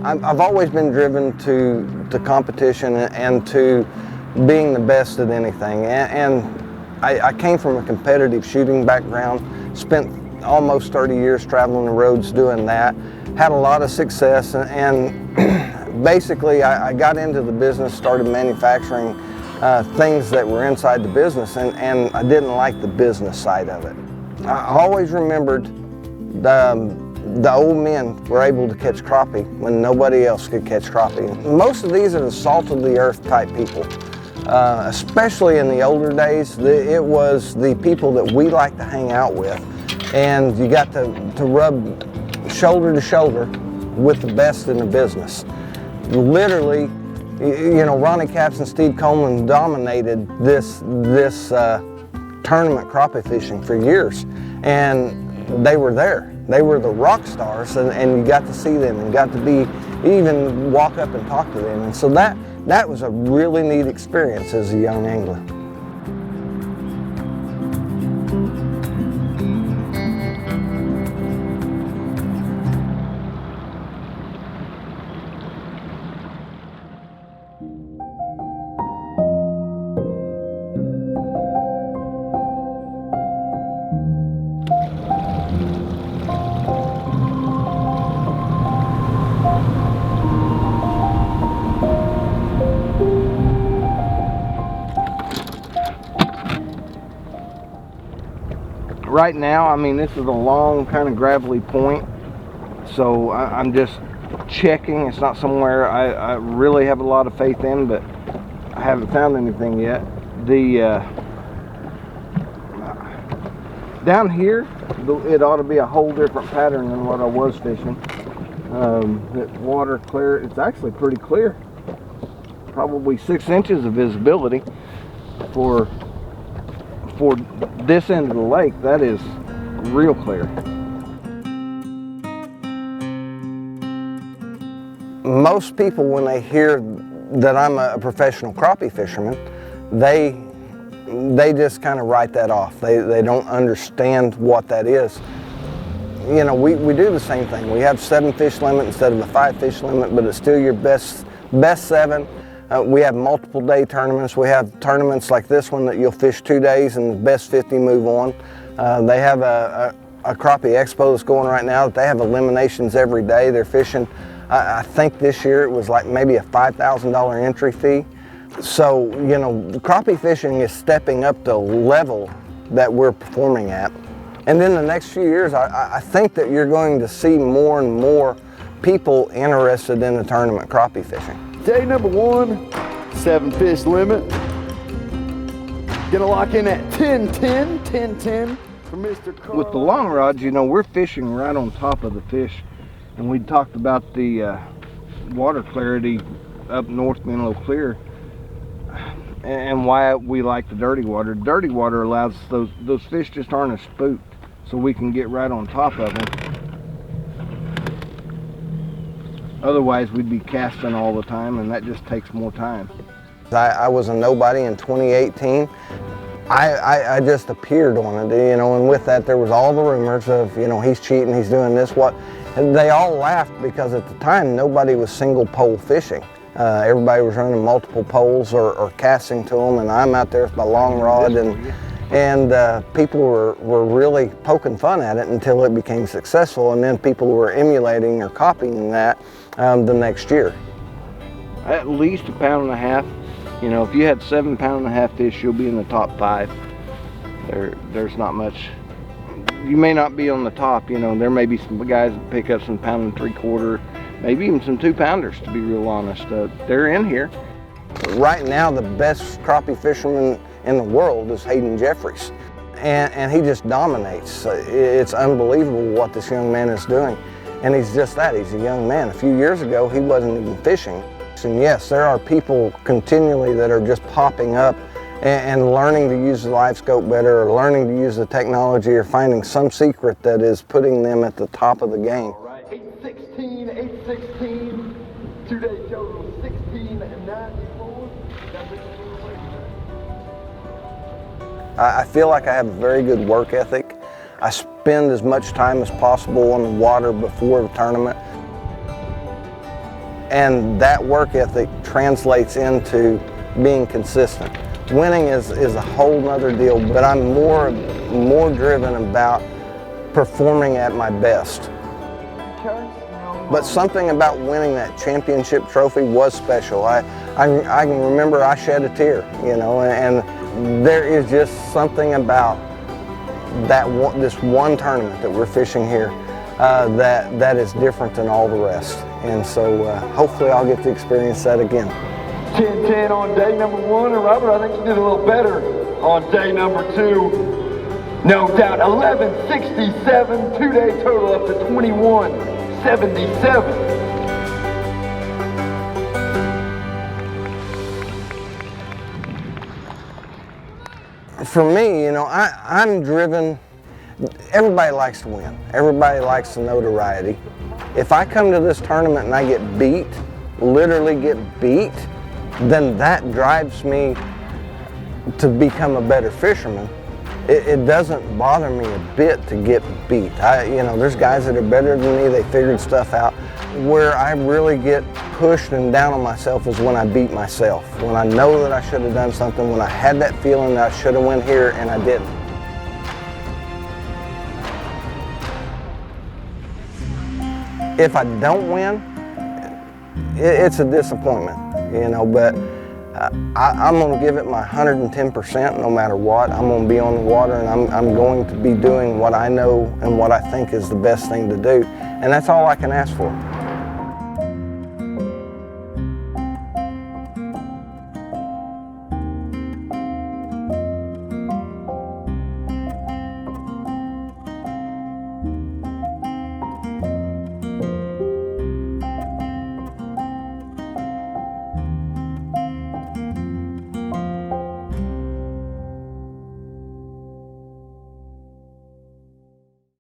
I've always been driven to competition and to being the best at anything. And I came from a competitive shooting background, spent almost 30 years traveling the roads doing that, had a lot of success, and basically I got into the business, started manufacturing things that were inside the business, and I didn't like the business side of it. I always remembered the old men were able to catch crappie when nobody else could catch crappie. Most of these are the salt of the earth type people. Especially in the older days, it was the people that we like to hang out with. And you got to rub shoulder to shoulder with the best in the business. Literally, you know, Ronnie Capps and Steve Coleman dominated this tournament crappie fishing for years. And they were there. They were the rock stars, and you got to see them and got to even walk up and talk to them. And so that was a really neat experience as a young angler. Right now, I mean, this is a long kind of gravelly point, so I'm just checking. It's not somewhere I really have a lot of faith in, but I haven't found anything yet. Down here, it ought to be a whole different pattern than what I was fishing. That water clear, it's actually pretty clear. Probably 6 inches of visibility for this end of the lake. That is real clear. Most people, when they hear that I'm a professional crappie fisherman, they just kind of write that off. They don't understand what that is. You know, we do the same thing. We have 7 fish limit instead of a 5 fish limit, but it's still your best 7. We have multiple day tournaments. We have tournaments like this one that you'll fish 2 days and the best 50 move on. They have a crappie expo that's going right now. They have eliminations every day. They're fishing, I think this year it was like maybe a $5,000 entry fee. So, you know, crappie fishing is stepping up the level that we're performing at. And in the next few years, I think that you're going to see more and more people interested in the tournament crappie fishing. Day number 1, 7 fish limit. Gonna lock in at 10-10 for Mr. Carlile. With the long rods, you know, we're fishing right on top of the fish. And we talked about the water clarity up north being a little clear, and why we like the dirty water. Dirty water allows those fish just aren't as spooked, so we can get right on top of them. Otherwise, we'd be casting all the time, and that just takes more time. I was a nobody in 2018. I just appeared on it, you know, and with that, there was all the rumors of, you know, he's cheating, he's doing this, what. And they all laughed because at the time, nobody was single pole fishing. Everybody was running multiple poles or casting to them, and I'm out there with my long rod, and people were really poking fun at it until it became successful, and then people were emulating or copying that the next year. At least 1.5 pounds. You know, if you had 7.5 pound fish, you'll be in the top 5. There's not much. You may not be on the top, you know, there may be some guys that pick up some 1.75 pounds, maybe even some 2 pounders, to be real honest. They're in here. Right now, the best crappie fisherman in the world is Hayden Jeffries, and he just dominates. It's unbelievable what this young man is doing, and he's just that. He's a young man. A few years ago, he wasn't even fishing. And yes, there are people continually that are just popping up and learning to use the live scope better, or learning to use the technology, or finding some secret that is putting them at the top of the game. All right, 816, 816, 2-day total 1694. I feel like I have a very good work ethic. I spend as much time as possible on the water before the tournament. and that work ethic translates into being consistent. Winning is a whole nother deal, but I'm more driven about performing at my best. But something about winning that championship trophy was special. I can remember I shed a tear, you know, and there is just something about this one tournament that we're fishing here that is different than all the rest. And so hopefully I'll get to experience that again. 10-10 on day number 1, and Robert, I think you did a little better on day number 2. No doubt, 1167, 2-day total up to 2177. For me, you know, I'm driven. Everybody likes to win. Everybody likes the notoriety. If I come to this tournament and I get beat, literally get beat, then that drives me to become a better fisherman. It doesn't bother me a bit to get beat. You know, there's guys that are better than me, they figured stuff out. Where I really get pushed and down on myself is when I beat myself. When I know that I should have done something, when I had that feeling that I should have went here and I didn't. If I don't win, it's a disappointment, you know, but I'm going to give it my 110% no matter what. I'm going to be on the water, and I'm going to be doing what I know and what I think is the best thing to do, and that's all I can ask for.